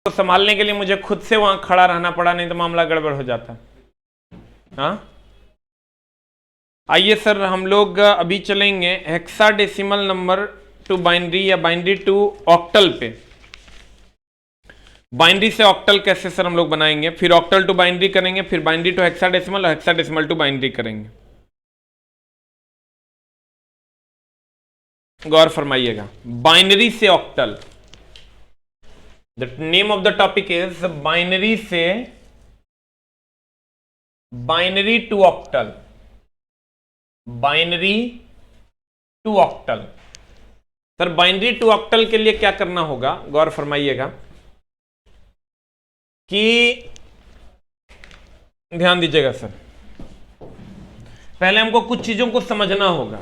को संभालने के लिए मुझे खुद से वहां खड़ा रहना पड़ा, नहीं तो मामला गड़बड़ हो जाता। हाँ, आइए सर, हम लोग अभी चलेंगे हेक्साडेसिमल नंबर टू बाइनरी या बाइनरी टू ऑक्टल पे। बाइनरी से ऑक्टल कैसे सर हम लोग बनाएंगे, फिर ऑक्टल टू बाइनरी करेंगे, फिर बाइनरी टू हेक्साडेसिमल और हेक्साडेसिमल टू बाइनरी करेंगे। गौर फरमाइएगा, बाइनरी से octal, the name of the topic is binary से binary to octal, binary to octal. Sir binary to octal के लिए क्या करना होगा, गौर फरमाइएगा कि ध्यान दीजिएगा सर, पहले हमको कुछ चीजों को समझना होगा।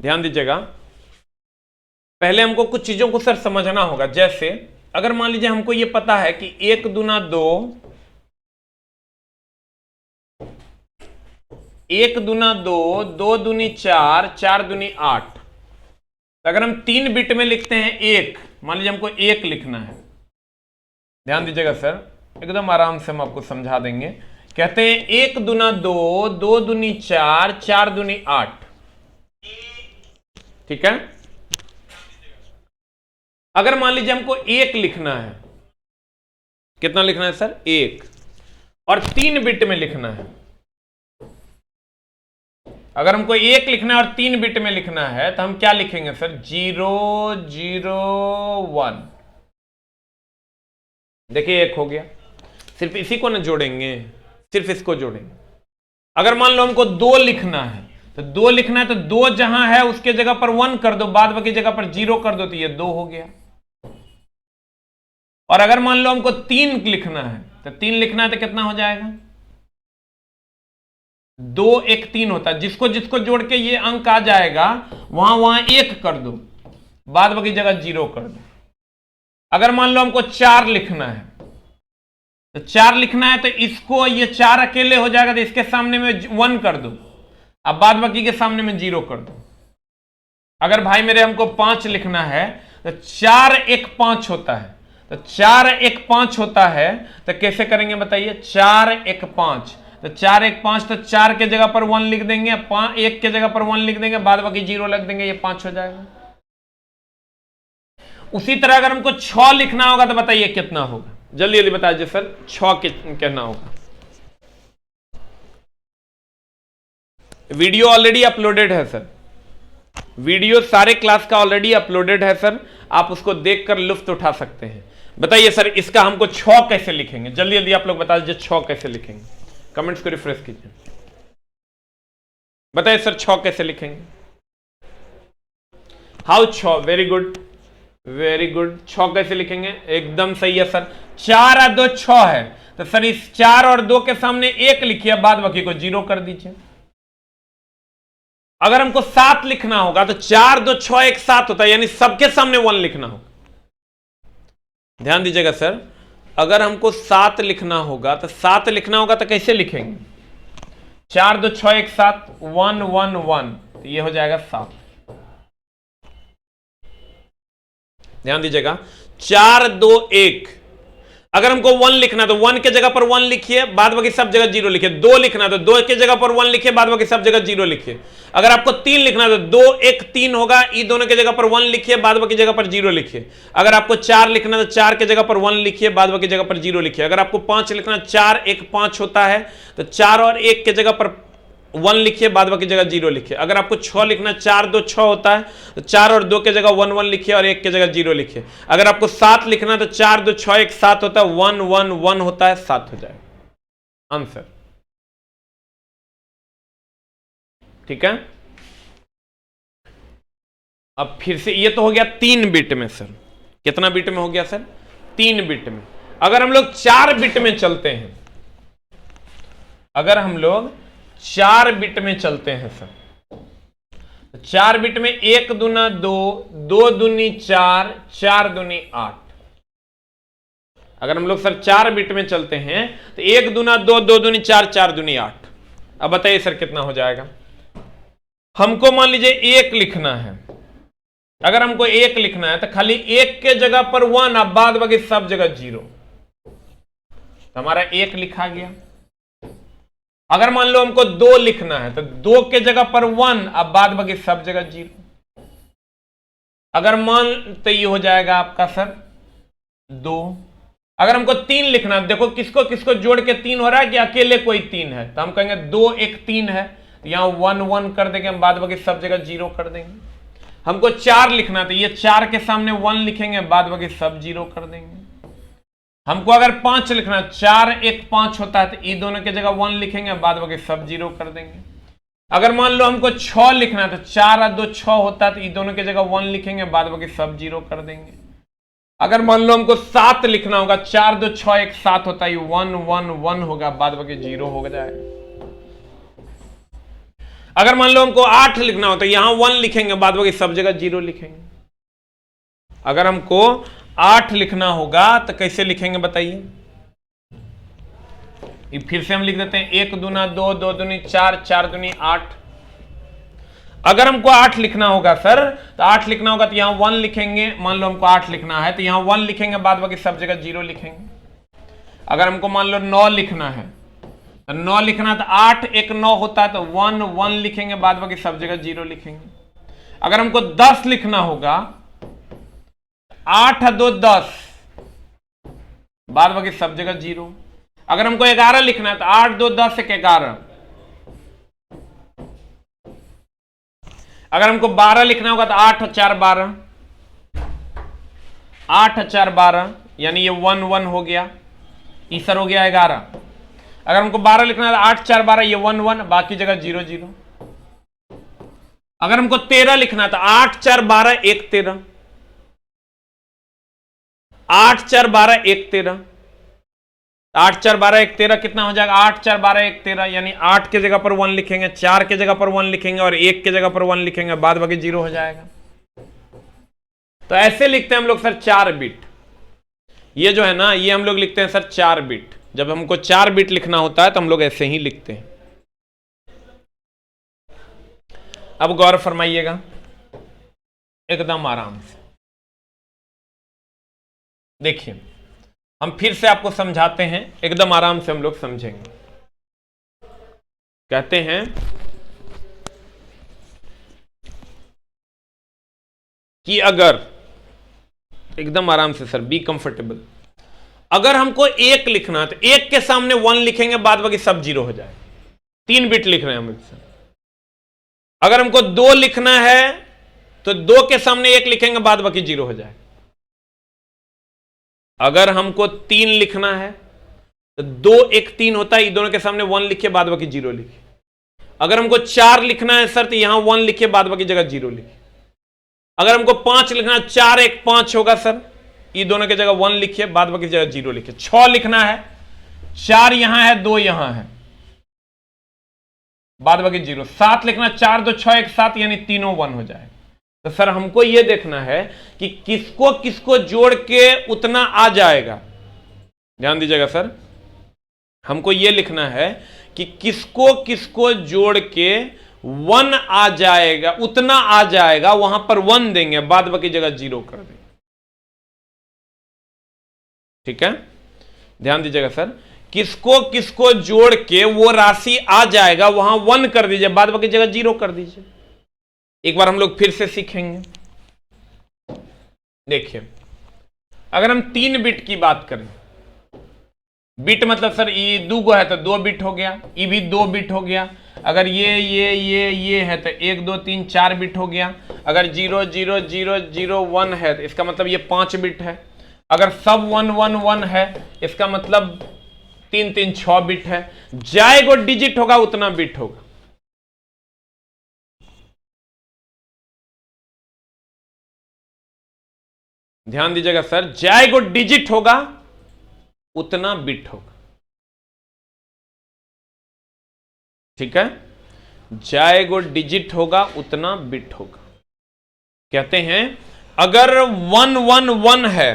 ध्यान दीजिएगा, पहले हमको कुछ चीजों को सर समझना होगा। जैसे अगर मान लीजिए हमको यह पता है कि 1 दूना 2, 1 दूना 2, 2 दूनी 4, 4 दूनी 8। अगर हम 3 बिट में लिखते हैं 1, मान लीजिए हमको 1 लिखना है। ध्यान दीजिएगा सर, एकदम आराम से हम आपको समझा देंगे। कहते हैं 1 दूना 2, 2 दूनी 4, 4 दूनी 8। ठीक है, अगर मान लीजिए हमको 1 लिखना है, कितना लिखना है सर, 1, और 3 बिट में लिखना है। अगर हमको 1 लिखना है और 3 बिट में लिखना है तो हम क्या लिखेंगे सर, 0 0 1। देखिए 1 हो गया, सिर्फ इसी को ना जोड़ेंगे, सिर्फ इसको जोड़ेंगे। अगर मान लो हमको 2 लिखना है तो 2 लिखना है तो 2 जहां है उसके जगह पर 1 कर दो, बाद बाकी जगह पर 0 कर दो, तो ये 2 हो गया। और अगर मान लो हमको 3 लिखना है तो 3 लिखना है तो कितना हो जाएगा? 2 1 3 होता है, जिसको जिसको जोड़ के ये अंक आ जाएगा वहां वहां 1 कर दो, बाद बाकी जगह 0 कर दो। अगर मान लो हमको 4 लिखना है तो 4 लिखना है तो इसको ये 4 अकेले हो जाएगा तो इसके सामने में 1 कर दो, अब बाद बाकी के सामने में 0 कर दो। अगर भाई मेरे हमको 5 लिखना है तो 4 1 5 होता है, तो 4 1 5 होता है तो कैसे करेंगे बताइए? 4 1 5, तो 4 1 5, तो 4 के जगह पर 1 लिख देंगे, 1 के जगह पर 1 लिख देंगे, बाद बाकी 0 लिख देंगे, ये 5 हो जाएगा। उसी तरह अगर हमको 6 लिखना होगा तो बताइए कितना होगा? जल्दी जल्दी बताइए सर, 6 कहना होगा। वीडियो ऑलरेडी अपलोडेड है सर, वीडियो सारे क्लास का ऑलरेडी अपलोडेड है सर, आप उसको देखकर लुत्फ उठा सकते हैं। बताइए सर इसका हमको 6 कैसे लिखेंगे? जल्दी जल्दी आप लोग बता दीजिए 6 कैसे लिखेंगे, कमेंट्स को रिफ्रेश कीजिए। बताइए सर 6 कैसे लिखेंगे? How 6? Very good very good. 6 कैसे लिखेंगे? एकदम सही है सर। 4 और 2 6 है, तो सर इस 4 और 2 के सामने 1 लिखिए, बाद बाकी को 0 कर दीजिए। अगर हमको 7 लिखना होगा तो 4 2 6 1 7 होता है, यानी सबके सामने 1 लिखना होगा। ध्यान दीजिएगा सर, अगर हमको 7 लिखना होगा तो 7 लिखना होगा तो कैसे लिखेंगे? 4 2 6 1 7 1 1 1, तो ये हो जाएगा 7। ध्यान दीजिएगा 4 2 1, अगर हमको 1 लिखना तो 1 के जगह पर 1 लिखिए, बाद बाकी सब जगह 0 लिखिए। 2 लिखना तो 2 के जगह पर 1 लिखिए, बाद बाकी सब जगह 0 लिखिए। अगर आपको 3 लिखना तो 2 1 3 होगा, ये दोनों के जगह पर 1 लिखिए, बाद बाकी जगह पर 0 लिखिए। अगर आपको 4 लिखना तो 4 के जगह पर 1 लिखिए, बाद बाकी जगह पर 0 लिखिए। अगर आपको 5 लिखना 4 1 5 होता है तो 4 और 1 के जगह पर 1 लिखिए, बाद बाकी जगह 0 लिखिए। अगर आपको 6 लिखना 4 2 6 होता है तो 4 और 2 के जगह 1 1 लिखिए और 1 के जगह 0 लिखिए। अगर आपको 7 लिखना तो 4 2 6 1 7 होता है, 1 1 1 होता है, 7 हो जाएगा आंसर। ठीक है, अब फिर से ये तो हो गया 3 बिट में सर। कितना बिट में हो गया सर? 3 बिट में। अगर हम लोग 4 बिट में चलते हैं, अगर हम लोग 4 बिट में चलते हैं सर, 4 बिट में 1 दूना 2, 2 दूनी 4, 4 दूनी 8। अगर हम लोग सर 4 बिट में चलते हैं तो 1 दूना 2, 2 दूनी 4, 4 दूनी 8। अब बताइए सर कितना हो जाएगा? हमको मान लीजिए 1 लिखना है, अगर हमको 1 लिखना है तो खाली 1 के जगह पर 1, अब बाद बाकी सब जगह 0, तो हमारा 1 लिखा गया। अगर मान लो हमको 2 लिखना है तो 2 के जगह पर 1, अब बाद बाकी सब जगह 0। अगर मान तो ये हो जाएगा आपका सर 2। अगर हमको 3 लिखना है, देखो किसको किसको जोड़ के 3 हो रहा है कि अकेले कोई 3 है, तो हम कहेंगे 2 1 3 है, तो यहां 1 1 कर देंगे, हम बाद बाकी सब जगह 0 कर देंगे। हमको 4 लिखना है तो ये 4 के सामने 1 लिखेंगे, बाद बाकी सब 0 कर देंगे। हमको अगर 5 लिखना है, 4 1 5 होता है, तो ये दोनों के जगह 1 लिखेंगे, बाद बाकी सब 0 कर देंगे। अगर मान लो हमको 6 लिखना है तो 4 और 2 6 होता है, तो ये दोनों के जगह 1 लिखेंगे, बाद बाकी सब 0 कर देंगे। अगर मान लो हमको 7 लिखना होगा, 4 2 6 1 7 होता है, 1 1 1 होगा, बाद बाकी 0 हो जाएगा। अगर मान लो हमको 8 लिखना हो तो यहां 1 लिखेंगे, बाद बाकी सब जगह 0 लिखेंगे। अगर हमको 8 लिखना होगा तो कैसे लिखेंगे बताइए? फिर से हम लिख देते हैं 1 दूना 2, 2 दूनी 4, 4 दूनी 8। अगर हमको 8 लिखना होगा सर तो 8 लिखना होगा तो यहां 1 लिखेंगे, मान लो हमको 8 लिखना है तो यहां 1 लिखेंगे, बाद बाकी सब जगह 0 लिखेंगे। अगर हमको मान लो 9 लिखना है तो 9 लिखना तो 8 1 9 होता है, तो 1 1 लिखेंगे, बाद बाकी सब जगह 0 लिखेंगे। अगर हमको 10 लिखना होगा, 8 2 10, बाद बाकी सब जगह 0। अगर हमको 11 लिखना है तो 8 2 10 1 11। अगर हमको 12 लिखना होगा तो 8 4 12, 8 4 12, यानी ये 1 1 हो गया, तीसरा हो गया 11। अगर हमको 12 लिखना है तो 8 4 12, ये 1 1, बाकी जगह 0 0। अगर हमको 13 लिखना था, 8 4 12 1 13, 8 4 12 1 13, 8 4 12 1 13 कितना हो जाएगा? 8 4 12 1 13, यानी 8 के जगह पर 1 लिखेंगे, 4 के जगह पर 1 लिखेंगे और 1 के जगह पर 1 लिखेंगे, बाद बाकी 0 हो जाएगा। तो ऐसे लिखते हैं हम लोग सर 4 बिट। ये जो है ना, ये हम लोग लिखते हैं सर 4 बिट। जब हमको 4 बिट लिखना होता है तो हम लोग ऐसे ही लिखते हैं। अब गौर फरमाइएगा एकदम आराम से। देखिए, हम फिर से आपको समझाते हैं, एकदम आराम से हम लोग समझेंगे। कहते हैं कि अगर, एकदम आराम से सर, बी कंफर्टेबल, अगर हमको 1 लिखना है तो 1 के सामने 1 लिखेंगे, बाद बाकी सब 0 हो जाए। 3 बिट लिख रहे हैं हम इससे। अगर हमको 2 लिखना है तो 2 के सामने 1 लिखेंगे, बाद बाकी 0 हो जाए। अगर हमको 3 लिखना है तो 2 1 3 होता है, दोनों के सामने 1 लिखिए, बाद बाकी 0 लिखिए। अगर हमको 4 लिखना है सर तो यहां 1 लिखिए, बाद बाकी जगह 0 लिखिए। अगर हमको 5 लिखना है, 4 1 5 होगा सर, ये दोनों की जगह 1 लिखिए, बाद बाकी जगह 0 लिखिए। 6 लिखना है, 4 यहां है 2 यहां है, बाद बाकी 0। 7 लिखना, 4 2 6 1 7, यानी तीनों 1 हो जाए। तो सर हमको यह देखना है कि किसको किसको जोड़ के उतना आ जाएगा। ध्यान दीजिएगा सर, हमको यह लिखना है कि किसको किसको जोड़ के 1 आ जाएगा, उतना आ जाएगा, वहां पर 1 देंगे, बाद बाकी जगह 0 कर देंगे। ठीक है, ध्यान दीजिएगा सर, किसको किसको जोड़ के वो राशि आ जाएगा, वहां 1 कर दीजिए, बाद बाकी जगह 0 कर दीजिए। एक बार हम लोग फिर से सीखेंगे। देखिए, अगर हम 3 बिट की बात करें, बिट मतलब सर ये 2 गो है तो 2 बिट हो गया, ये भी 2 बिट हो गया। अगर ये है तो 1 2 3 4 बिट हो गया। अगर 0 0 0 0 1 है तो इसका मतलब ये 5 बिट है। अगर सब 1 1 1 है, इसका मतलब 3 3 6 बिट है। जाएगो डिजिट होगा उतना बिट होगा। ध्यान दीजिएगा सर, जाएगो डिजिट होगा उतना बिट होगा। ठीक है, जाएगो डिजिट होगा उतना बिट होगा। कहते हैं अगर 1 1 1 है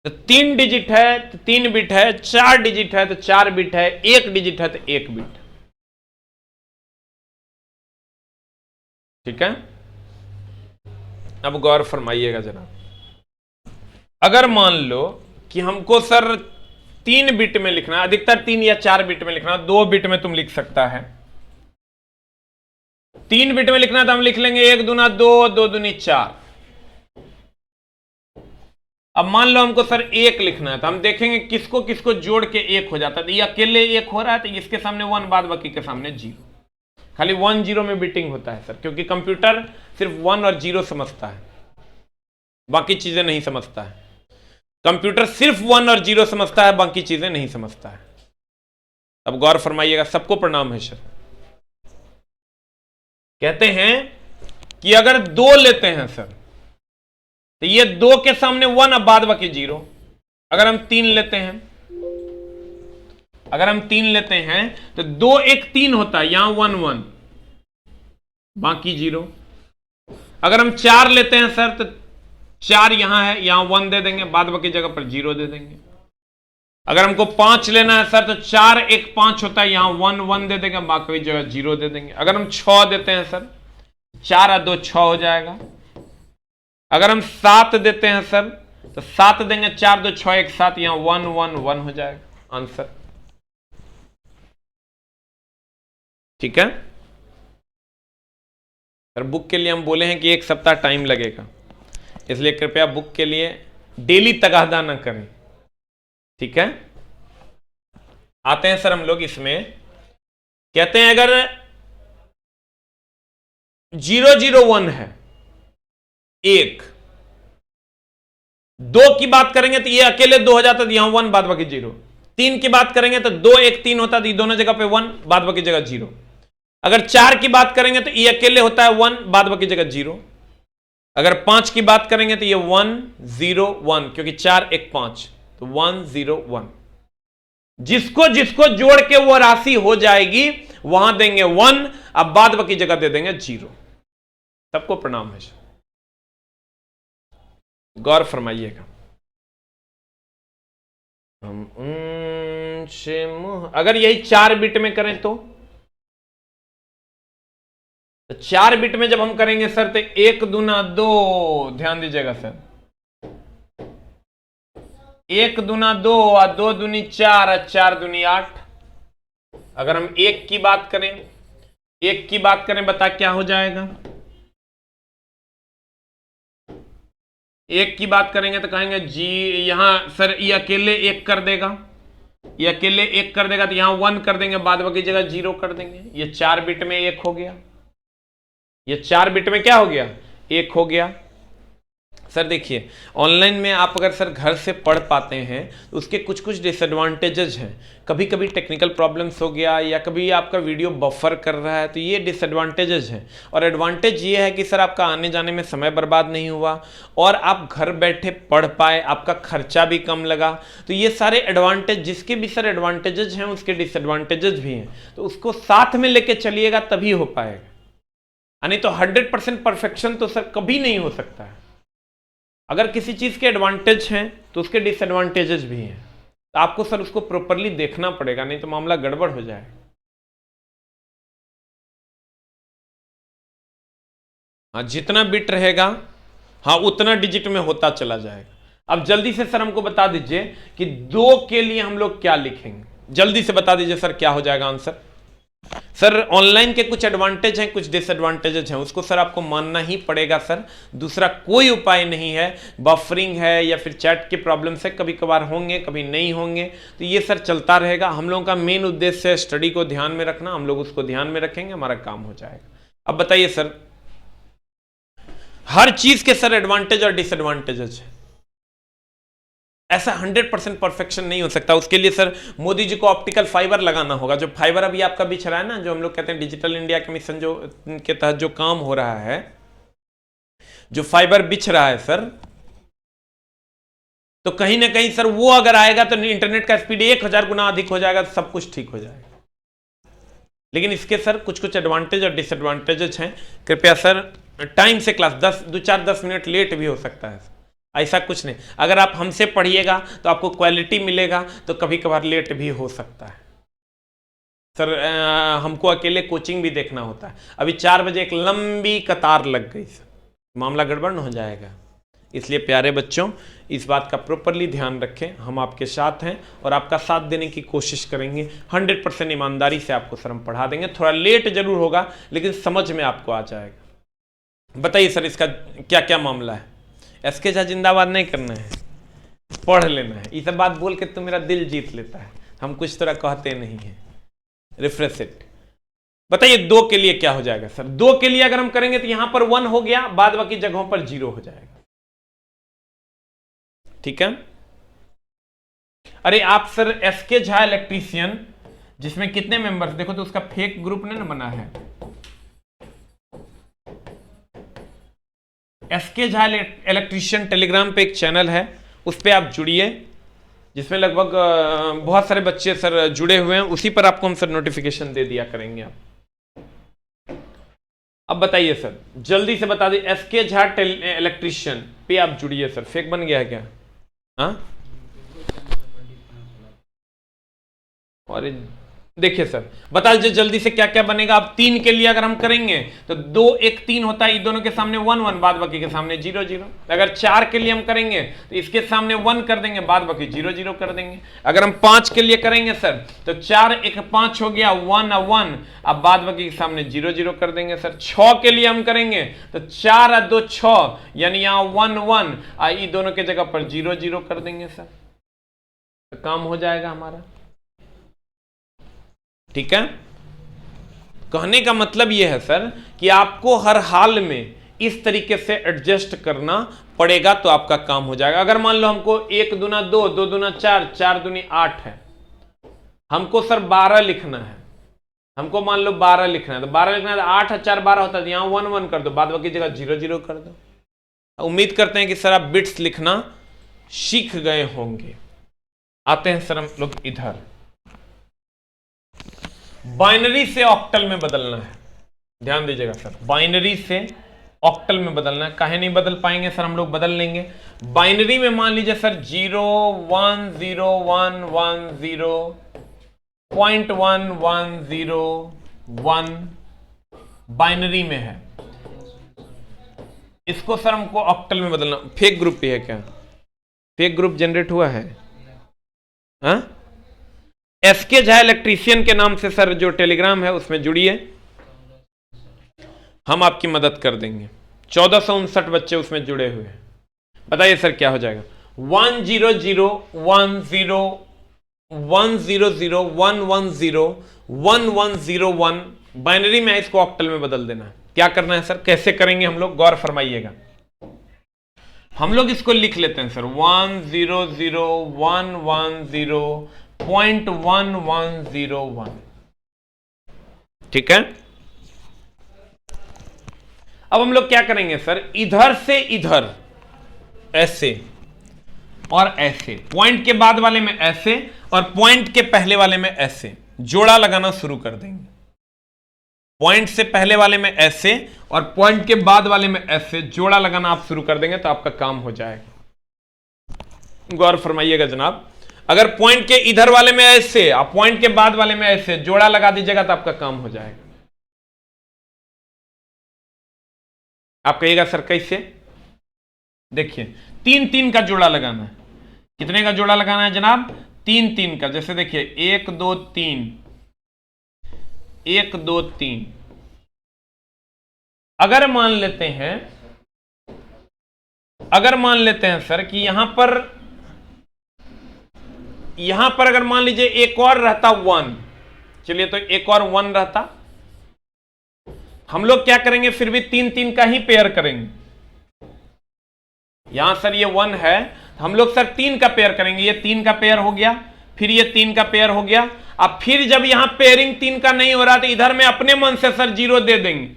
तो 3 डिजिट है तो 3 बिट है, 4 डिजिट है तो 4 बिट है, 1 डिजिट है तो 1 बिट। ठीक है, अब गौर फरमाइएगा जरा। अगर मान लो कि हमको सर 3 बिट में लिखना, अधिकतर 3 या 4 बिट में लिखना, 2 बिट में तुम लिख सकता है। 3 बिट में लिखना तो हम लिख लेंगे 1 दूना 2 2 दूनी 4। अब मान लो हमको सर 1 लिखना है तो हम देखेंगे किसको किसको जोड़ के 1 हो जाता है। तो ये अकेले 1 हो रहा है तो इसके सामने 1, बाद बाकी के सामने 0। खाली 1 0 में बिटिंग होता है सर, क्योंकि कंप्यूटर सिर्फ 1 और 0 समझता है, बाकी चीजें नहीं समझता है। कंप्यूटर सिर्फ 1 और 0 समझता है, बाकी चीजें नहीं समझता है। अब गौर फरमाइएगा, सबको प्रणाम है सर। कहते हैं कि अगर 2 लेते हैं सर तो ये 2 के सामने 1, अब बाद बाकी 0। अगर हम 3 लेते हैं, अगर हम 3 लेते हैं तो 2 1 3 होता है, यहां 1 1 बाकी 0। अगर हम 4 लेते हैं सर तो 4 यहां है, यहां 1 दे देंगे, बाद बाकी जगह पर 0 दे देंगे। अगर हमको 5 लेना है सर तो 4 1 5 होता है, यहां 1 1 दे देंगे, बाकी जगह 0 दे देंगे। अगर हम 6 देते हैं सर, 4 और 2 6 हो जाएगा। अगर हम 7 देते हैं सर तो 7 देंगे, 4 2 6 1 7, यहां 1 1 1 हो जाएगा आंसर। ठीक है सर, बुक के लिए हम बोले हैं कि 1 सप्ताह टाइम लगेगा, इसलिए कृपया बुक के लिए डेली तगादा ना करें। ठीक है, आते हैं सर हम लोग इसमें। कहते हैं अगर 0 0 1 है, 1 2 की बात करेंगे तो ये अकेले 2 हो जाता है, यहां 1 बाद बाकी 0। 3 की बात करेंगे तो 2 1 3 होता है, दोनों जगह पे 1 बाद बाकी जगह 0। अगर 4 की बात करेंगे तो ये अकेले होता है 1, बाद बाकी जगह 0। अगर 5 की बात करेंगे तो ये 1 0 1, क्योंकि 4 1 5, तो 1 0 1। जिसको जिसको जोड़ के वो राशि हो जाएगी वहां देंगे 1, अब बाद बाकी जगह दे देंगे 0। सबको प्रणाम है, गौर फरमाइएगा। अगर यही 4 बिट में करें तो 4 बिट में जब हम करेंगे सर तो 1 दूना 2, ध्यान दीजिएगा सर, 1 दूना 2 और 2 दूनी 4 और 4 दूनी 8। अगर हम 1 की बात करें, 1 की बात करें, बता क्या हो जाएगा? 1 की बात करेंगे तो कहेंगे जी, यहां सर ये अकेले 1 कर देगा, ये अकेले 1 कर देगा, तो यहां 1 कर देंगे, बाद बाकी जगह 0 कर देंगे। ये 4 बिट में 1 हो गया, ये 4 बिट में क्या हो गया? 1 हो गया। सर देखिए, ऑनलाइन में आप अगर सर घर से पढ़ पाते हैं तो उसके कुछ कुछ डिसएडवांटेजेस हैं। कभी कभी टेक्निकल प्रॉब्लम्स हो गया, या कभी आपका वीडियो बफर कर रहा है, तो ये डिसएडवांटेजेस हैं। और एडवांटेज ये है कि सर आपका आने जाने में समय बर्बाद नहीं हुआ और आप घर बैठे पढ़ पाए, आपका खर्चा भी कम लगा। तो ये सारे एडवांटेज, जिसके भी सर एडवांटेजेस हैं उसके डिसएडवांटेजेस भी हैं, तो उसको साथ में लेके चलिएगा तभी हो पाएगा। नहीं तो 100% परफेक्शन तो सर कभी नहीं हो सकता है। अगर किसी चीज के एडवांटेज हैं तो उसके डिसएडवांटेजेस भी हैं, तो आपको सर उसको प्रॉपरली देखना पड़ेगा, नहीं तो मामला गड़बड़ हो जाए। हाँ, जितना बिट रहेगा हाँ उतना डिजिट में होता चला जाएगा। अब जल्दी से सर हमको बता दीजिए कि 2 के लिए हम लोग क्या लिखेंगे, जल्दी से बता दीजिए सर क्या हो जाएगा आंसर। सर ऑनलाइन के कुछ एडवांटेज हैं, कुछ डिसएडवांटेजेस हैं, उसको सर आपको मानना ही पड़ेगा सर, दूसरा कोई उपाय नहीं है। बफरिंग है या फिर चैट के प्रॉब्लम से कभी कभार होंगे, कभी नहीं होंगे, तो ये सर चलता रहेगा। हम लोगों का मेन उद्देश्य है स्टडी को ध्यान में रखना, हम लोग उसको ध्यान में रखेंगे, हमारा काम हो जाएगा। अब बताइए सर, हर चीज के सर एडवांटेज और डिसएडवांटेजेस है, ऐसा 100% परफेक्शन नहीं हो सकता। उसके लिए सर मोदी जी को ऑप्टिकल फाइबर लगाना होगा। जो फाइबर अभी आपका बिछ रहा है ना, जो हम लोग कहते हैं डिजिटल इंडिया के मिशन जो के तहत जो काम हो रहा है, जो फाइबर बिछ रहा है सर, तो कहीं ना कहीं सर वो अगर आएगा तो इंटरनेट का स्पीड 1000 गुना अधिक हो जाएगा, तो सब कुछ ठीक हो जाएगा। लेकिन इसके सर कुछ कुछ एडवांटेज और डिसएडवांटेजेस हैं। कृपया सर टाइम से क्लास 10 मिनट लेट भी हो सकता है, ऐसा कुछ नहीं। अगर आप हमसे पढ़िएगा तो आपको क्वालिटी मिलेगा, तो कभी कभार लेट भी हो सकता है सर। हमको अकेले कोचिंग भी देखना होता है। अभी 4 बजे एक लंबी कतार लग गई सर, मामला गड़बड़ न हो जाएगा। इसलिए प्यारे बच्चों, इस बात का प्रॉपरली ध्यान रखें, हम आपके साथ हैं और आपका साथ देने की कोशिश करेंगे। 100% ईमानदारी से आपको सर हम पढ़ा देंगे। थोड़ा लेट जरूर होगा लेकिन समझ में आपको आ जाएगा। बताइए सर इसका क्या क्या मामला है? एसके झा जिंदाबाद नहीं करना है, पढ़ लेना है। ये सब बात बोल के तो मेरा दिल जीत लेता है, हम कुछ तरह कहते नहीं है। Refresh it. बताइए 2 के लिए क्या हो जाएगा सर? 2 के लिए अगर हम करेंगे तो यहां पर 1 हो गया, बाद बाकी जगहों पर 0 हो जाएगा। ठीक है। अरे आप सर एसके झा इलेक्ट्रीशियन, जिसमें कितने मेंबर्स देखो तो उसका फेक ग्रुप नहीं ना बना है। एसके झा इलेक्ट्रीशियन टेलीग्राम पे एक चैनल है, उस पर आप जुड़िए, जिसमें लगभग बहुत सारे बच्चे सर जुड़े हुए हैं। उसी पर आपको हम सर नोटिफिकेशन दे दिया करेंगे आप। अब बताइए सर, जल्दी से बता दीजिए, एसके झा इलेक्ट्रीशियन पे आप जुड़िए सर। फेक बन गया है क्या? हाँ, और देखिए सर बता दीजिए जल्दी से क्या क्या बनेगा। अब 3 के लिए अगर हम करेंगे तो 2 1 3 होता है, दोनों के सामने 1 1, बाद बाकी के सामने 0 0। अगर 4 के लिए हम करेंगे तो इसके सामने 1 कर देंगे, बाद बाकी 0 0 कर देंगे। अगर हम 5 के लिए करेंगे सर तो 4 1 5 हो गया, 1 1, अब बाद बाकी के सामने 0 0 कर देंगे सर। 6 के लिए हम करेंगे तो 4 और 2 6, यानी यहाँ 1 1, ये दोनों के जगह पर 0 0 कर देंगे सर, तो काम हो जाएगा हमारा। ठीक है। कहने का मतलब यह है सर कि आपको हर हाल में इस तरीके से एडजस्ट करना पड़ेगा, तो आपका काम हो जाएगा। अगर मान लो हमको 1 दूना 2, 2 दूना 4, 4 दूनी 8 है, हमको सर 12 लिखना है, हमको मान लो 12 लिखना है, तो 12 लिखना है तो 8 और 4 12 होता है, यहाँ 1 1 कर दो, बाद बाकी जगह 0 0 कर दो। उम्मीद करते हैं कि सर आप बिट्स लिखना सीख गए होंगे। आते हैं सर हम लोग इधर, बाइनरी से ऑक्टल में बदलना है। ध्यान दीजिएगा सर, बाइनरी से ऑक्टल में बदलना है। काहे नहीं बदल पाएंगे सर, हम लोग बदल लेंगे। बाइनरी में मान लीजिए सर 0 1 0 1 1 0 0.1 1 0 1 बाइनरी में है, इसको सर हमको ऑक्टल में बदलना। फेक ग्रुप भी है क्या? फेक ग्रुप जनरेट हुआ है? एसके झा इलेक्ट्रीशियन के नाम से सर जो टेलीग्राम है उसमें जुड़िए, हम आपकी मदद कर देंगे। 1459 बच्चे उसमें जुड़े हुए हैं। बताइए सर क्या हो जाएगा? 1 0 0 1 0 1 0 0 1 1 0 1 1 0 1 बाइनरी में है, इसको ऑक्टल में बदल देना है। क्या करना है सर, कैसे करेंगे हम लोग, गौर फरमाइएगा। हम लोग इसको लिख लेते हैं सर 1 0 0 1 1 0 0.1 1 0 1, ठीक है। अब हम लोग क्या करेंगे सर, इधर से इधर ऐसे और ऐसे, पॉइंट के बाद वाले में ऐसे और पॉइंट के पहले वाले में ऐसे जोड़ा लगाना शुरू कर देंगे। पॉइंट से पहले वाले में ऐसे और पॉइंट के बाद वाले में ऐसे जोड़ा लगाना आप शुरू कर देंगे तो आपका काम हो जाएगा। गौर फरमाइएगा जनाब, अगर पॉइंट के इधर वाले में ऐसे और पॉइंट के बाद वाले में ऐसे जोड़ा लगा दीजिएगा तो आपका काम हो जाएगा। आप कहिएगा सर कैसे? देखिए 3 3 का जोड़ा लगाना है। कितने का जोड़ा लगाना है जनाब? 3 3 का। जैसे देखिए 1 2 3 1 2 3। अगर मान लेते हैं सर कि यहां पर अगर मान लीजिए एक और रहता 1, चलिए तो एक और 1 रहता, हम लोग क्या करेंगे, फिर भी 3 3 का ही पेयर करेंगे। यहां सर ये 1 है, हम लोग सर 3 का पेयर करेंगे। ये 3 का पेयर हो गया, फिर ये 3 का पेयर हो गया। अब फिर जब यहां पेयरिंग 3 का नहीं हो रहा तो इधर में अपने मन से सर 0 दे देंगे।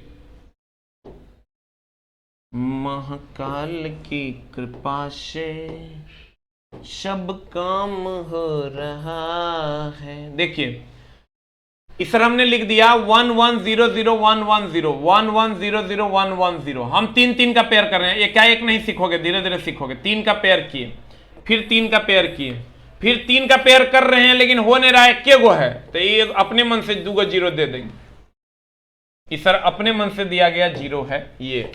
महाकाल की कृपा से सब काम हो रहा है। देखिए इस तरह हमने लिख दिया 1 1 0 0 1 1 0 1 1 0 0 1 1 0। हम 3 3 का पेयर कर रहे हैं, ये क्या एक नहीं सीखोगे, धीरे धीरे सीखोगे। 3 का पेयर किए, फिर 3 का पेयर किए, फिर 3 का पेयर कर रहे हैं लेकिन हो नहीं रहा है, के गो है तो ये अपने मन से 2 0 दे देंगे। इस तरह अपने मन से दिया गया 0 है ये।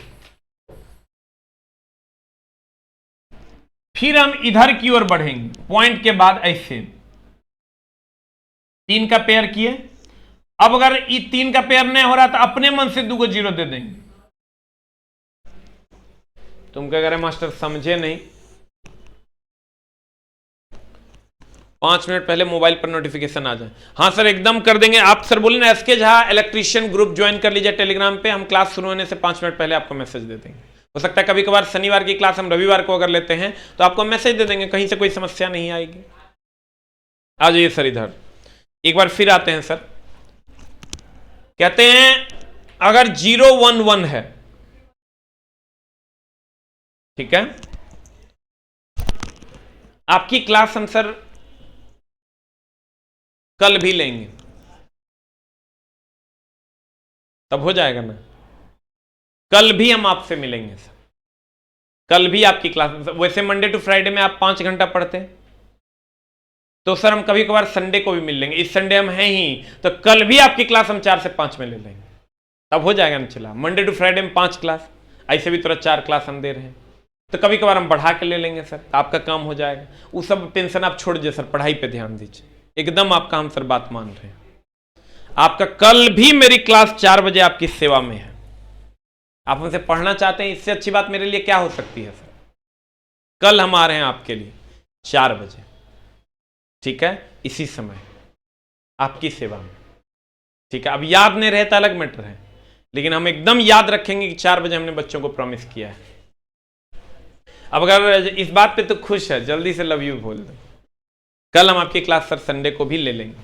फिर हम इधर की ओर बढ़ेंगे, पॉइंट के बाद ऐसे 3 का पेयर किए। अब अगर ये 3 का पेयर नहीं हो रहा तो अपने मन से 2 0 दे देंगे। तुम क्या कह रहे मास्टर, समझे नहीं? 5 मिनट पहले मोबाइल पर नोटिफिकेशन आ जाए। हाँ सर एकदम कर देंगे। आप सर बोले ना S K Jha electrician group join कर लीजिए टेलीग्राम पे, हम क्लास शुरू होने से 5 मिनट पहले आपको मैसेज दे देंगे। हो सकता है कभी कभार शनिवार की क्लास हम रविवार को अगर लेते हैं तो आपको मैसेज दे देंगे, कहीं से कोई समस्या नहीं आएगी। आ जाइए सर इधर एक बार फिर आते हैं सर। कहते हैं अगर 0 1 1 है, ठीक है, आपकी क्लास हम सर कल भी लेंगे, तब हो जाएगा ना। कल भी हम आपसे मिलेंगे सर, कल भी आपकी क्लास। वैसे मंडे टू फ्राइडे में आप 5 घंटा पढ़ते हैं तो सर हम कभी कभार संडे को भी मिल लेंगे। इस संडे हम हैं ही तो कल भी आपकी क्लास हम 4 से 5 में ले लेंगे, तब हो जाएगा ना। चला मंडे टू फ्राइडे में 5 क्लास, ऐसे भी तुरंत 4 क्लास हम दे रहे हैं तो कभी कभार हम बढ़ा के ले लेंगे सर, तो आपका काम हो जाएगा। वो सब टेंशन आप छोड़ दीजिए सर, पढ़ाई पे ध्यान दीजिए। एकदम आपका हम सर बात मान रहे हैं। आपका कल भी मेरी क्लास 4 बजे आपकी सेवा में है। आप हमसे पढ़ना चाहते हैं, इससे अच्छी बात मेरे लिए क्या हो सकती है सर। कल हम आ रहे हैं आपके लिए 4 बजे, ठीक है, इसी समय आपकी सेवा में, ठीक है। अब याद नहीं रहता अलग मैटर है, लेकिन हम एकदम याद रखेंगे कि 4 बजे हमने बच्चों को प्रॉमिस किया है। अब अगर इस बात पे तो खुश है, जल्दी से लव यू बोल दो। कल हम आपकी क्लास सर संडे को भी ले लेंगे,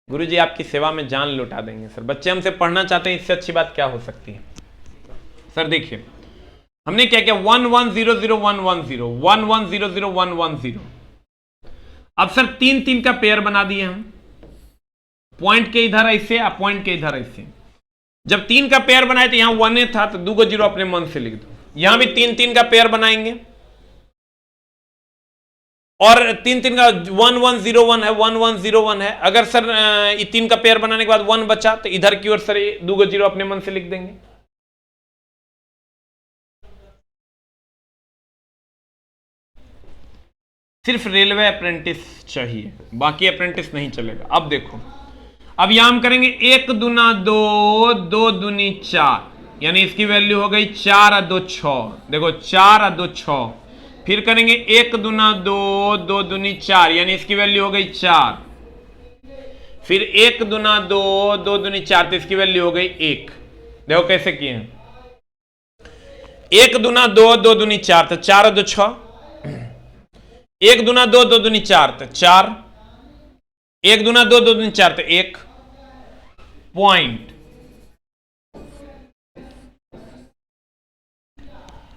गुरुजी आपकी सेवा में जान लुटा देंगे सर। बच्चे हमसे पढ़ना चाहते हैं, इससे अच्छी बात क्या हो सकती है। सर देखिए हमने क्या किया, 1 1 0 0 1 1 0 1 1 0 0 1 1 0। अब सर 3 3 का पेयर बना दिए हम, पॉइंट के इधर ऐसे और पॉइंट के इधर ऐसे। जब 3 का पेयर बनाए तो यहां 1 था तो 2 को 0 अपने मन से लिख दो। यहां भी 3 3 का पेयर बनाएंगे और 3 3 का 1 1 0 1 है, 1 1 0 1 है। अगर सर 3 का पेयर बनाने के बाद 1 बचा तो इधर की ओर सर 2 को 0 अपने मन से लिख देंगे। सिर्फ रेलवे अप्रेंटिस चाहिए, बाकी अप्रेंटिस नहीं चलेगा। अब देखो, अब यहां हम करेंगे 1 दूना 2 2 दूनी 4, यानी इसकी वैल्यू हो गई 4 और 2 6। देखो 4 और 2 6। फिर करेंगे 1 दूना 2 2 दूनी 4, यानी इसकी वैल्यू हो गई 4। फिर 1 दूना 2 2 दूनी 4, तो इसकी वैल्यू हो गई 1। देखो कैसे किए हैं, 1 दूना 2 2 दूनी 4, तो 4 और 2 6। 1 दूना 2 2 दूनी 4, तो 4। 1 दूना 2 2 दूनी 4, तो 1 पॉइंट।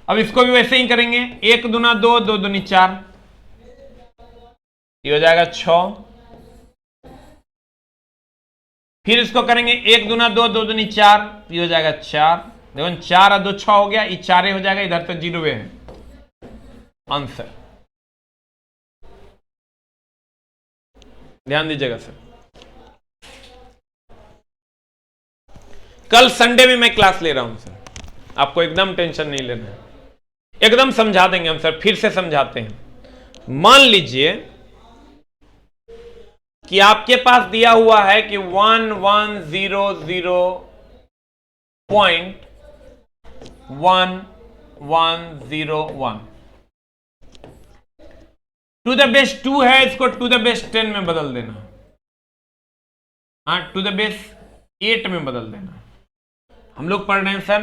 अब इसको भी वैसे ही करेंगे, 1 दूना 2 2 दूनी 4, ये हो जाएगा 6। फिर इसको करेंगे 1 दूना 2 2 दूनी 4, ये हो जाएगा 4। देखो 4 और 2 6 हो गया, ये 4 हो जाएगा, इधर तो 0 है आंसर। ध्यान दीजिएगा सर, कल संडे में मैं क्लास ले रहा हूं सर, आपको एकदम टेंशन नहीं लेना है, एकदम समझा देंगे हम सर। फिर से समझाते हैं। मान लीजिए कि आपके पास दिया हुआ है कि 1 1 0 0 पॉइंट 1 1 0 1 टू द बेस 2 है, इसको टू द बेस 10 में बदल देना, हाँ टू द बेस 8 में बदल देना। हम लोग पढ़ रहे हैं सर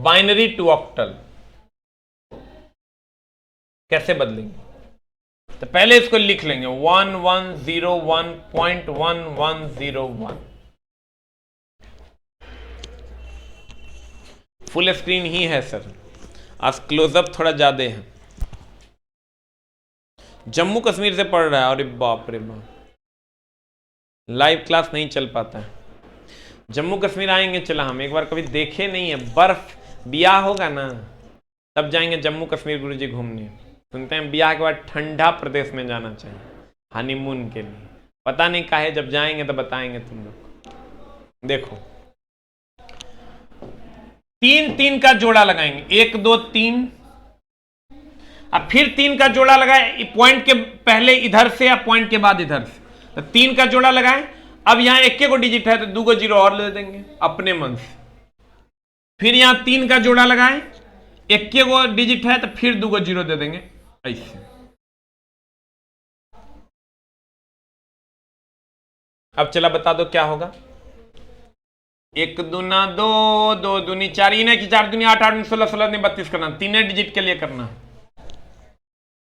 बाइनरी टू ऑक्टल, कैसे बदलेंगे। तो पहले इसको लिख लेंगे 1 1 0 1.1101। फुल स्क्रीन ही है सर, आज क्लोजअप थोड़ा ज्यादा है। जम्मू कश्मीर से पढ़ रहा है, अरे बाप रे बाप, लाइव क्लास नहीं चल पाता है। जम्मू कश्मीर आएंगे, चला हम एक बार कभी देखे नहीं है, बर्फ ब्याह होगा ना तब जाएंगे जम्मू कश्मीर गुरुजी घूमने। सुनते हैं ब्याह के बाद ठंडा प्रदेश में जाना चाहिए हनीमून के लिए, पता नहीं काहे, जब जाएंगे तो बताएंगे तुम लोग। देखो 3 3 का जोड़ा लगाएंगे, 1 2 3, अब फिर 3 का जोड़ा लगाए, पॉइंट के पहले इधर से या पॉइंट के बाद इधर से, तो 3 का जोड़ा लगाए। अब यहां 1 को डिजिट है तो 2 को 0 और ले देंगे अपने मन से। फिर यहां 3 का जोड़ा लगाए, 1 को डिजिट है तो फिर 2 को 0 दे देंगे ऐसे। अब चला बता दो क्या होगा। 1 दूना 2 2 दूनी 4, इन्हें की 4 दूनी 8 8 16 16 ने 32 करना, 3 डिजिट के लिए करना।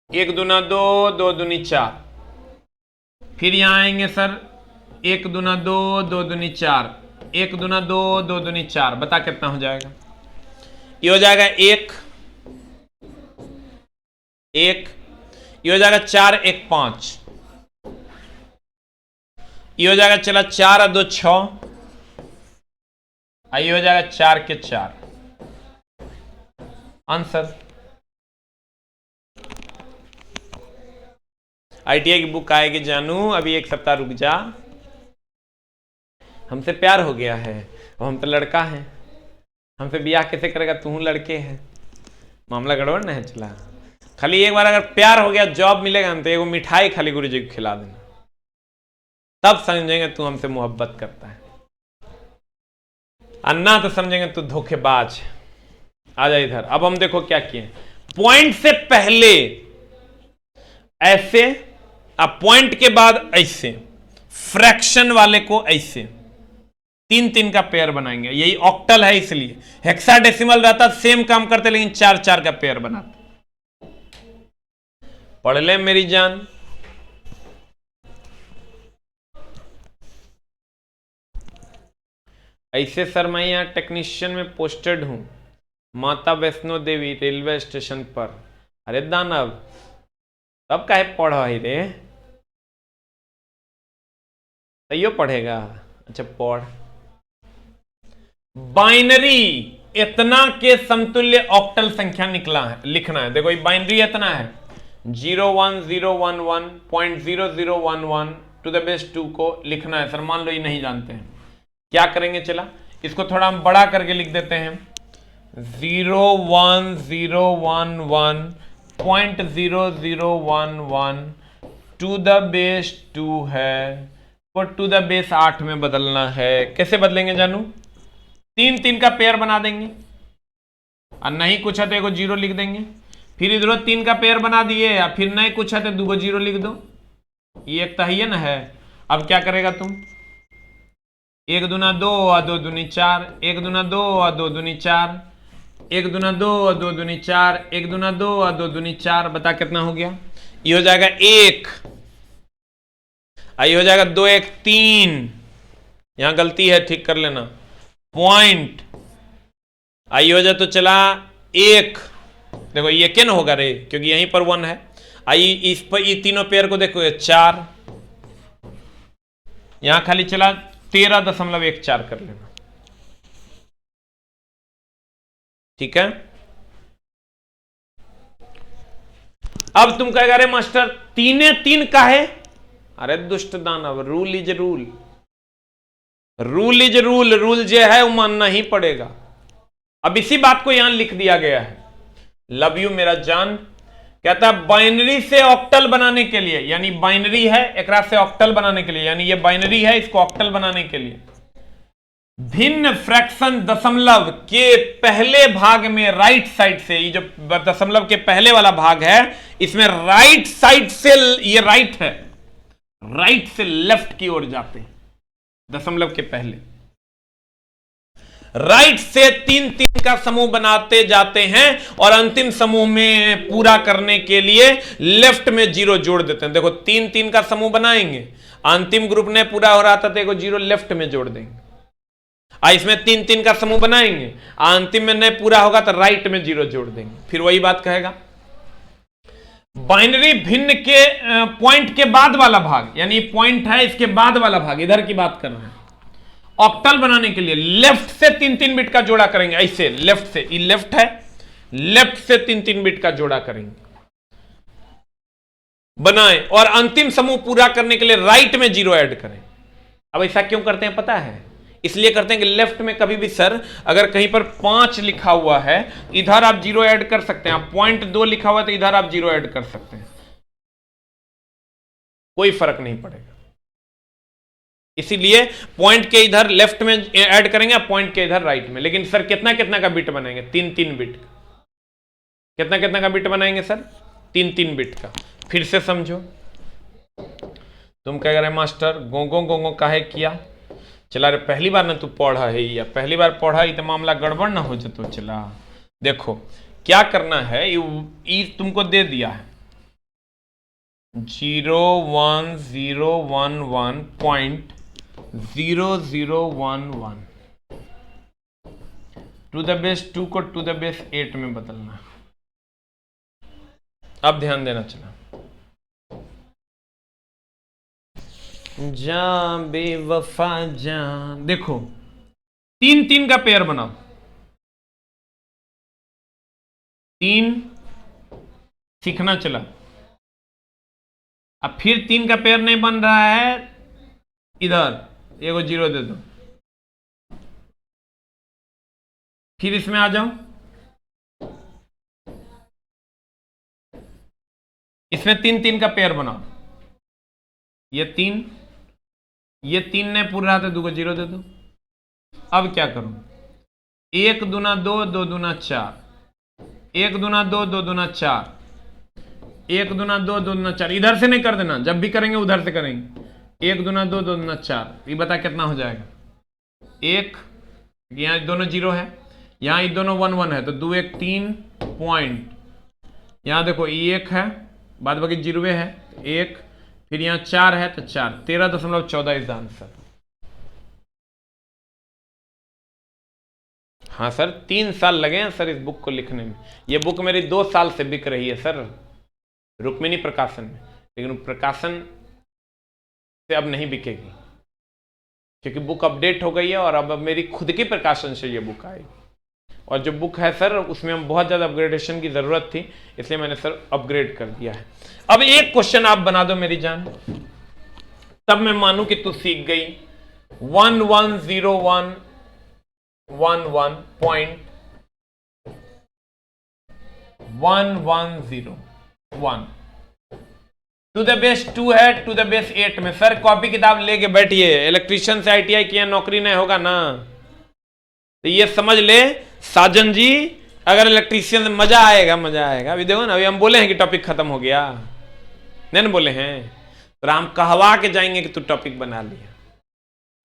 1 दूना 2 2 दूनी 4, फिर यहां आएंगे सर 1 दूना 2 2 दूनी 4, 1 दूना 2 2 दूनी 4, बता कितना हो जाएगा। ये हो जाएगा 1 1, ये हो जाएगा 4 1 5, ये हो जाएगा चला 4 और 2 6, ये हो जाएगा 4 के 4 आंसर। ITI की बुक आएगी जानू, अभी 1 सप्ताह रुक जा, हमसे प्यार हो गया है और हम तो लड़का हैं, हमसे ब्याह कैसे करेगा, तू लड़के है, मामला गड़बड़ ना है। चला खाली एक बार अगर प्यार हो गया, जॉब मिलेगा ना, तो एगो मिठाई खाली गुरुजी को खिला देना, तब समझेंगे तू हमसे मोहब्बत करता है, अन्ना तो समझेंगे तू धोखेबाज। आ जा इधर। अब हम देखो क्या किए, पॉइंट से पहले ऐसे, अब पॉइंट के बाद ऐसे, फ्रैक्शन वाले को ऐसे 3 3 का पेयर बनाएंगे, यही ऑक्टल है, इसलिए हेक्साडेसिमल रहता सेम काम करते, लेकिन 4 4 का पेयर बनाते। पढ़ ले मेरी जान। ऐसे सर मैं यहाँ टेक्नीशियन में पोस्टेड हूँ, माता वैष्णो देवी रेलवे स्टेशन पर। अरे दानव, तब काहे पढ़ा ही रे, तैयो पढ़ेगा। अच्छा पढ़। बाइनरी इतना के समतुल्य ऑक्टल संख्या निकला है, लिखना है। देखो ये बाइनरी इतना है 01011.0011 टू द बेस 2 को लिखना है सर। मान लो ये नहीं जानते हैं, क्या करेंगे, चला इसको थोड़ा हम बड़ा करके लिख देते हैं। 01011.0011 टू द बेस 2 है, और टू द बेस 8 में बदलना है। कैसे बदलेंगे जानू? 3 का पेयर बना देंगे, और नहीं कुछ है तो एगो 0 लिख देंगे। फिर इधर 3 का पेयर बना दिए, या फिर नहीं कुछ है तो 2 0 लिख दो। ये एक तहिए ना है। अब क्या करेगा तुम? 1 दूना 2 और 2 दूनी 4, 1 दूना 2 और 2 दूनी 4, 1 दूना 2 और 2 दूनी 4, 1 दूना 2 और 2 दूनी 4। बता कितना हो गया? ये हो जाएगा 1, आई हो जाएगा 2 1 3, यहां गलती है ठीक कर लेना। पॉइंट आई हो जाए तो चला 1, देखो ये क्या ना होगा रे, क्योंकि यहीं पर 1 है। आई इस पर ये तीनों पेयर को देखो 4, यहां खाली चला 13.14 कर लेना, ठीक है। अब तुम कहेगा अरे मास्टर 3 का है। अरे दुष्ट दानव, rule is rule, rule is rule, rule जो है वो मानना ही पड़ेगा। अब इसी बात को यहां लिख दिया गया है। लव यू मेरा जान। कहता है बाइनरी से ऑक्टल बनाने के लिए, यानी बाइनरी है एकरा से ऑक्टल बनाने के लिए, यानी ये बाइनरी है इसको ऑक्टल बनाने के लिए भिन्न फ्रैक्शन दशमलव के पहले भाग में राइट साइड से, ये जो दशमलव के पहले वाला भाग है इसमें राइट साइड से, ये राइट है, राइट से लेफ्ट की ओर जाते हैं दशमलव के पहले, राइट से 3 का समूह बनाते जाते हैं, और अंतिम समूह में पूरा करने के लिए लेफ्ट में 0 जोड़ देते हैं। देखो 3 का समूह बनाएंगे, अंतिम ग्रुप ने पूरा हो रहा था तो एगो 0 लेफ्ट में जोड़ देंगे। इसमें 3 का समूह बनाएंगे, अंतिम में नहीं पूरा होगा तो राइट में 0 जोड़ देंगे। फिर वही बात कहेगा बाइनरी भिन्न के पॉइंट के बाद वाला भाग, यानी पॉइंट है इसके बाद वाला भाग, इधर की बात कर रहे हैं। ऑक्टल बनाने के लिए लेफ्ट से 3 बिट का जोड़ा करेंगे, ऐसे लेफ्ट से, ये लेफ्ट है, लेफ्ट से 3 बिट का जोड़ा करेंगे, बनाएं, और अंतिम समूह पूरा करने के लिए राइट में 0 ऐड करें। अब ऐसा क्यों करते हैं पता है? इसलिए करते हैं कि लेफ्ट में कभी भी सर अगर कहीं पर 5 लिखा हुआ है, इधर आप 0 ऐड कर सकते हैं। 0.2 लिखा हुआ है तो इधर आप 0 ऐड कर सकते हैं, कोई फर्क नहीं पड़ेगा। इसीलिए पॉइंट के इधर लेफ्ट में ऐड करेंगे, पॉइंट के इधर राइट में। लेकिन सर कितना का बिट बनाएंगे? 3 बिट। कितना का बिट बनाएंगे सर? 3 बिट का। फिर से समझो, तुम कह रहे मास्टर गोंगो गोंगो काहे किया? चला रे पहली बार ना तू पढ़ा है, या पहली बार पढ़ा ही तो मामला गड़बड़ ना हो जातो। चला देखो क्या करना है, ये तुमको दे दिया है 01011.0011 टू द बेस 2 को टू द बेस 8 में बदलना। अब ध्यान देना, चला जा बेवफा जा। देखो 3 का पेयर बनाओ, 3 सीखना चला। अब फिर 3 का पेयर नहीं बन रहा है, इधर एगो 0 दे दो। फिर इसमें आ जाओ, इसमें 3 का पेयर बनाओ। ये 3 नहीं पूरा रहा तो 2 को 0 दे दो। अब क्या करूं? 1 दूना 2, 2 दूना 4, 1 दूना 2, 2 दूना 4, 1 दूना 2, 2 दूना 4। इधर से नहीं कर देना, जब भी करेंगे उधर से करेंगे। 1 दूना 2, 2 दूना 4। ये बता कितना हो जाएगा? 1, यहाँ दोनों 0 है, यहाँ ये दोनों 1 1 है, तो 2 1 3 पॉइंट। यहाँ देखो ये 1 है, बाद बाकी 0 है, 1, फिर यहाँ 4 है तो 4, 13.14 इज द आंसर। हाँ सर 3 साल लगे हैं सर इस बुक को लिखने में। ये बुक मेरी 2 साल से बिक रही है सर रुक्मिणी प्रकाशन में, लेकिन प्रकाशन से अब नहीं बिकेगी क्योंकि बुक अपडेट हो गई है और अब मेरी खुद की प्रकाशन से ये बुक आई। और जो बुक है सर उसमें हम बहुत ज़्यादा अपग्रेडेशन की ज़रूरत थी, इसलिए मैंने सर अपग्रेड कर दिया है। अब एक क्वेश्चन आप बना दो मेरी जान, तब मैं मानूं कि तू सीख गई। 110111.1101 टू द बेस 2 है, टू द बेस 8 में। सर कॉपी किताब लेके बैठिए, इलेक्ट्रीशियन से ITI किया नौकरी नहीं होगा ना, तो ये समझ ले साजन जी, अगर इलेक्ट्रीशियन मजा आएगा, मजा आएगा। अभी देखो ना, अभी हम बोले हैं कि टॉपिक खत्म हो गया, नहीं ना बोले हैं, तो हम कहवा के जाएंगे कि तू टॉपिक बना लिया।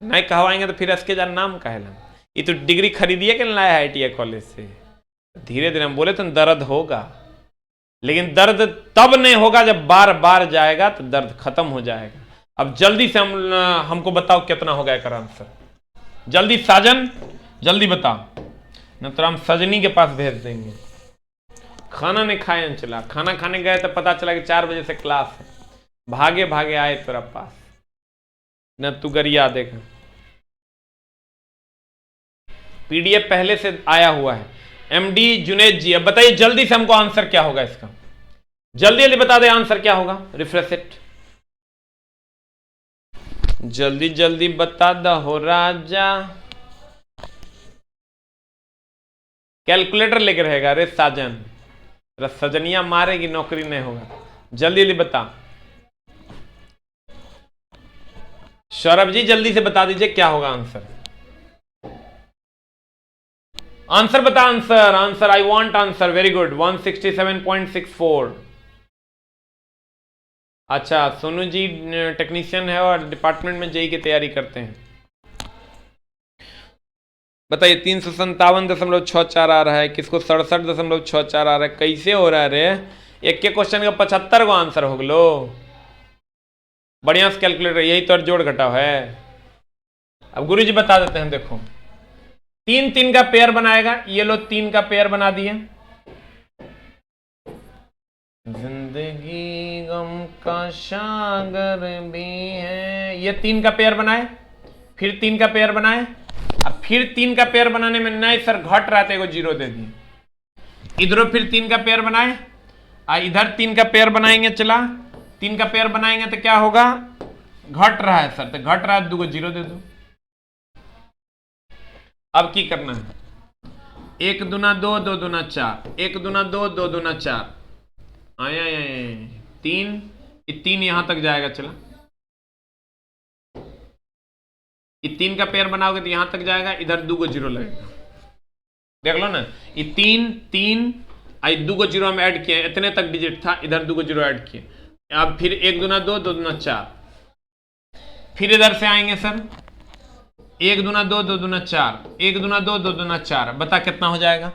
नहीं कहवाएंगे तो फिर इसके जान नाम कहला, ये तो डिग्री खरीदिए कि लाया है ITI कॉलेज से। धीरे धीरे हम बोले तो दर्द होगा, लेकिन दर्द तब नहीं होगा जब बार बार जाएगा तो दर्द खत्म हो जाएगा। अब जल्दी से हमको बताओ कितना होगा एक आंसर, जल्दी साजन जल्दी बताओ, न तो हम सजनी के पास भेज देंगे। खाना नहीं खाए चला, खाना खाने गए तो पता चला कि 4 बजे से क्लास है, भागे भागे आए तेरा पास, न तू गरिया देखा। PDF पहले से आया हुआ है। MD जुनेद जी, अब बताइए जल्दी से हमको आंसर क्या होगा इसका, जल्दी जल्दी बता दे आंसर क्या होगा। रिफ्रेश इट, जल्दी जल्दी बता दो राजा। कैलकुलेटर लेकर रहेगा रे साजन, तेरा सजनिया मारेगी, नौकरी नहीं होगा। जल्दी जल्दी बता। सौरभ जी जल्दी से बता दीजिए क्या होगा आंसर, आंसर बता, answer answer, I want answer. Very good, 167.64। अच्छा, सोनू जी टेक्नीशियन है और डिपार्टमेंट में JEE की तैयारी करते हैं। बताइए 357.64 आ रहा है, किसको 67.64 आ रहा है, कैसे हो रहा है रे? एक के क्वेश्चन का 75 को आंसर हो गलो, बढ़िया से कैलकुलेटर, यही तो जोड़ घटाव है। अब गुरु जी बता देते हैं, देखो 3 3 का पेयर बनाएगा, ये लो 3 का पेयर बना दिए। जिंदगी गम का सागर भी है, ये 3 का पेयर बनाए, फिर 3 का पेयर बनाए, अब फिर 3 का पेयर बनाने में नहीं सर घट रहा था, 0 दे दिए। इधरों फिर 3 का पेयर बनाए, इधर 3 का पेयर बनाएंगे, चला 3 का पेयर बनाएंगे तो क्या होगा, घट रहा है सर, तो घट रहा है 2 0 दे दो। अब की करना है, 1 दूना 2, 2 दूना 4, 1 दूना 2, 2 दूना 4, आया 3, 3 यहां तक जाएगा, चला ये 3 का पेयर बनाओगे तो यहां तक जाएगा, इधर 2 0 लगेगा, देख लो ना, ये 3 3 आई 2 0 हम ऐड किए, इतने तक डिजिट था, इधर 2 0 ऐड किए। अब फिर 1 दूना 2, 2 दूना 4, फिर इधर से आएंगे सर 1 दूना 2, 2 दूना 4, 1 दूना 2, 2 दूना 4, बता कितना हो जाएगा,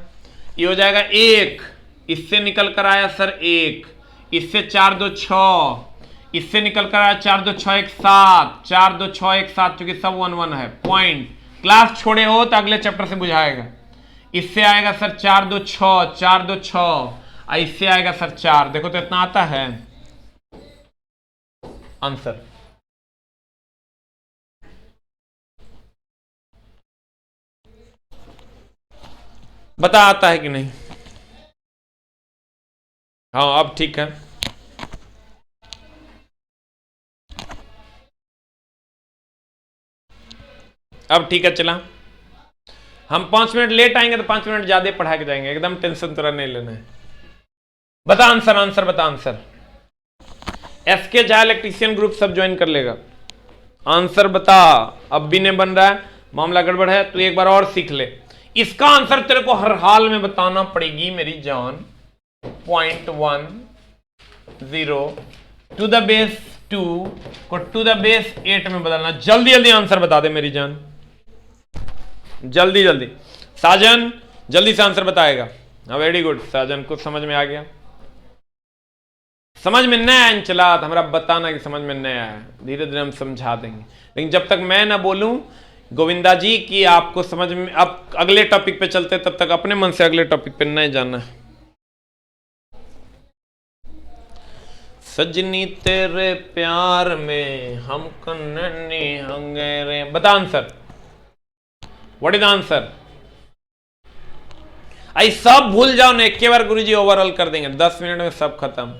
ये हो जाएगा 1, इससे निकल कर आया सर 1, इससे 4 2 6, इससे निकल कर आया 4 2 6 1 7, 4 2 6 1 7, चूंकि सब 1 1 है, पॉइंट क्लास छोड़े हो तो अगले चैप्टर से बुझाएगा। इससे आएगा सर 4 2 6, 4 2 6, इससे आएगा सर 4, देखो तो इतना आता है आंसर। बता आता है कि नहीं? हाँ अब ठीक है। अब ठीक है, चला हम 5 मिनट लेट आएंगे तो 5 मिनट ज्यादा पढ़ा के जाएंगे, एकदम टेंशन तुरा नहीं लेना है। बता आंसर, आंसर बता answer. SK Jha electrician group सब ज्वाइन कर लेगा, आंसर बता। अब भी नहीं बन रहा है, मामला गड़बड़ है, तू एक बार और सीख ले। इसका आंसर तेरे को हर हाल में बताना पड़ेगी मेरी जान। 0.10 टू द बेस 2 को टू द बेस 8 में बदलना। जल्दी जल्दी आंसर बता दे मेरी जान, जल्दी जल्दी। साजन जल्दी से आंसर बताएगा। हाँ वेरी गुड, साजन को समझ में आ गया। समझ में नहीं आया चला तो हमारा बताना कि समझ में नहीं आया, धीरे धीरे हम समझा देंगे, लेकिन जब तक मैं ना बोलूं गोविंदा जी कि आपको समझ में, अब अगले टॉपिक पे चलते, तब तक अपने मन से अगले टॉपिक पे नहीं जाना है। सजनी तेरे प्यार में हम कन्नी हंगेरे, बता आंसर, व्हाट इज आंसर? आई सब भूल जाओ ना, एक बार गुरुजी ओवरऑल कर देंगे, 10 मिनट में सब खत्म।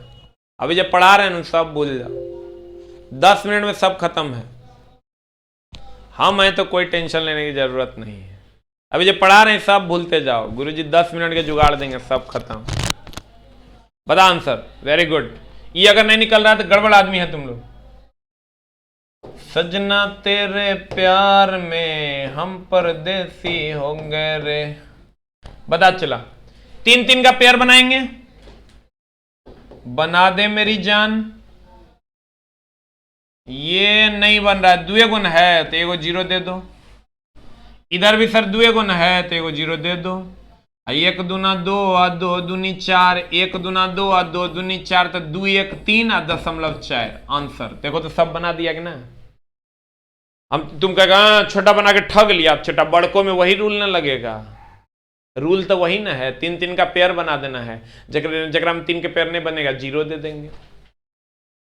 अभी जब पढ़ा रहे हैं ना सब भूल जाओ, 10 मिनट में सब खत्म है। हम हैं तो कोई टेंशन लेने की जरूरत नहीं है। अभी जब पढ़ा रहे हैं सब भूलते जाओ, गुरुजी 10 मिनट के जुगाड़ देंगे, सब खत्म। बता आंसर, वेरी गुड। ये अगर नहीं निकल रहा तो गड़बड़ आदमी है तुम लोग। सजना तेरे प्यार में हम परदेसी होंगे रे, बता चला। 3-3 का पेयर बनाएंगे, बना दे मेरी जान। ये नहीं बन रहा है, दुए गुण है तो एगो 0 दे दो। इधर भी सर दुए गुण है तो एगो 0 दे दो। 1 दूना 2 और 2 दूनी 4, 1 दूना 2 और 2 दूनी 4, तो 2 1 3 और 0.4 आंसर। देखो तो सब बना दिया कि ना। हम तुम कहेगा छोटा बना के ठग लिया, छोटा बड़कों में वही रूल ना लगेगा। रूल तो वही ना है, 3-3 का पेयर बना देना है। जगह में 3 के पेयर नहीं बनेगा 0 दे देंगे।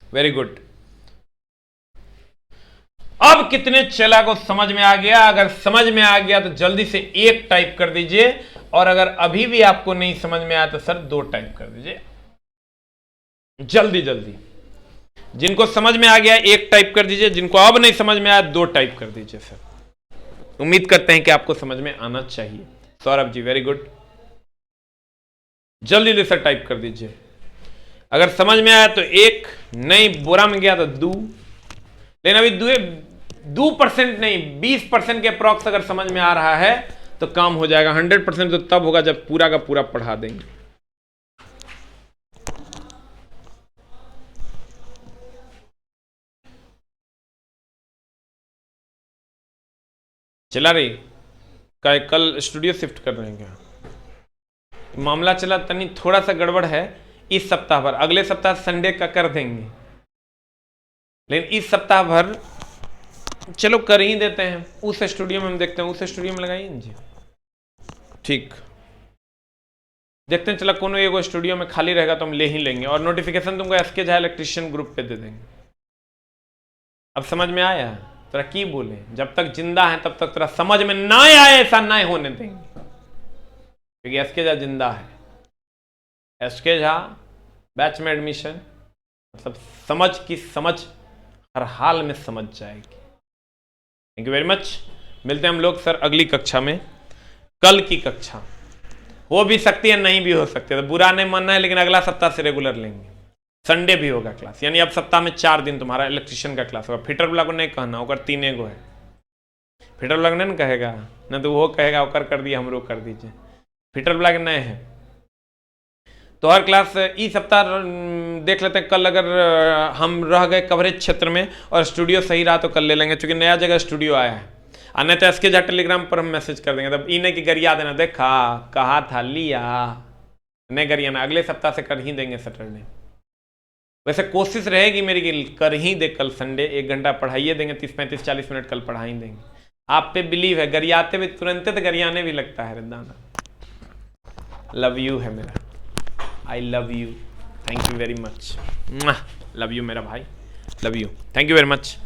Very good. अब कितने चला को समझ में आ गया? अगर समझ में आ गया तो जल्दी से 1 टाइप कर दीजिए, और अगर अभी भी आपको नहीं समझ में आया तो सर 2 टाइप कर दीजिए, जल्दी जल्दी। जिनको समझ में आ गया 1 टाइप कर दीजिए, जिनको अब नहीं समझ में आया 2 टाइप कर दीजिए। सर उम्मीद करते हैं कि आपको समझ में आना चाहिए। सौरभ जी वेरी गुड, जल्दी से टाइप कर दीजिए। अगर समझ में आया तो 1, नहीं बुरा में गया तो 2। लेकिन अभी 2% नहीं 20% के अप्रॉक्स अगर समझ में आ रहा है तो काम हो जाएगा। 100% तो तब होगा जब पूरा का पूरा पढ़ा देंगे। चला रही का कल स्टूडियो शिफ्ट कर रहे हैं क्या? मामला चला तनी थोड़ा सा गड़बड़ है इस सप्ताह भर, अगले सप्ताह संडे का कर देंगे, लेकिन इस सप्ताह भर चलो कर ही देते हैं। उस स्टूडियो में हम देखते हैं, उस स्टूडियो में लगाइए जी। ठीक, देखते हैं चला कोनो एगो स्टूडियो में खाली रहेगा तो हम ले ही लेंगे, और नोटिफिकेशन तुमको एसके झा इलेक्ट्रिशियन ग्रुप पे दे देंगे। अब समझ में आया? तेरा की बोले, जब तक जिंदा है तब तक तेरा समझ में ना आए ऐसा ना होने देंगे, क्योंकि एसके झा जिंदा है। एसके झा बैच में एडमिशन, मतलब समझ की समझ हर हाल में समझ जाएगी। Thank you very much. मिलते हैं हम लोग सर अगली कक्षा में। कल की कक्षा हो भी सकती है नहीं भी हो सकती है, तो बुरा नहीं मानना है, लेकिन अगला सप्ताह से रेगुलर लेंगे। संडे भी होगा क्लास, यानी अब सप्ताह में 4 दिन तुम्हारा इलेक्ट्रिशियन का क्लास होगा। फिटर वाला को नहीं कहना, ओकर 3 गो है। फिटर वाला नहीं कहेगा ना, तो वो कहेगा ओकर कर दिया हमरो कर दीजिए। फिटर वाला के नहीं है तो हर क्लास इस सप्ताह देख लेते हैं। कल अगर हम रह गए कवरेज क्षेत्र में और स्टूडियो सही रहा तो कल ले लेंगे, क्योंकि नया जगह स्टूडियो आया है। आने तो एसके झा टेलीग्राम पर हम मैसेज कर देंगे, तब इन्हें की गरिया देना, देखा कहा था लिया, नहीं गरिया ना, अगले सप्ताह से कर ही देंगे सैटरडे। वैसे कोशिश रहेगी मेरी कि कर ही दे कल संडे, 1 घंटा पढ़ाइए देंगे, 30-35-40 मिनट कल पढ़ा ही देंगे। आप पे बिलीव है, गरियाते भी तुरंत तो गरियाने भी लगता है रिदाना। लव यू है मेरा, I love you, thank you very much, love you मेरा भाई, love you, thank you very much.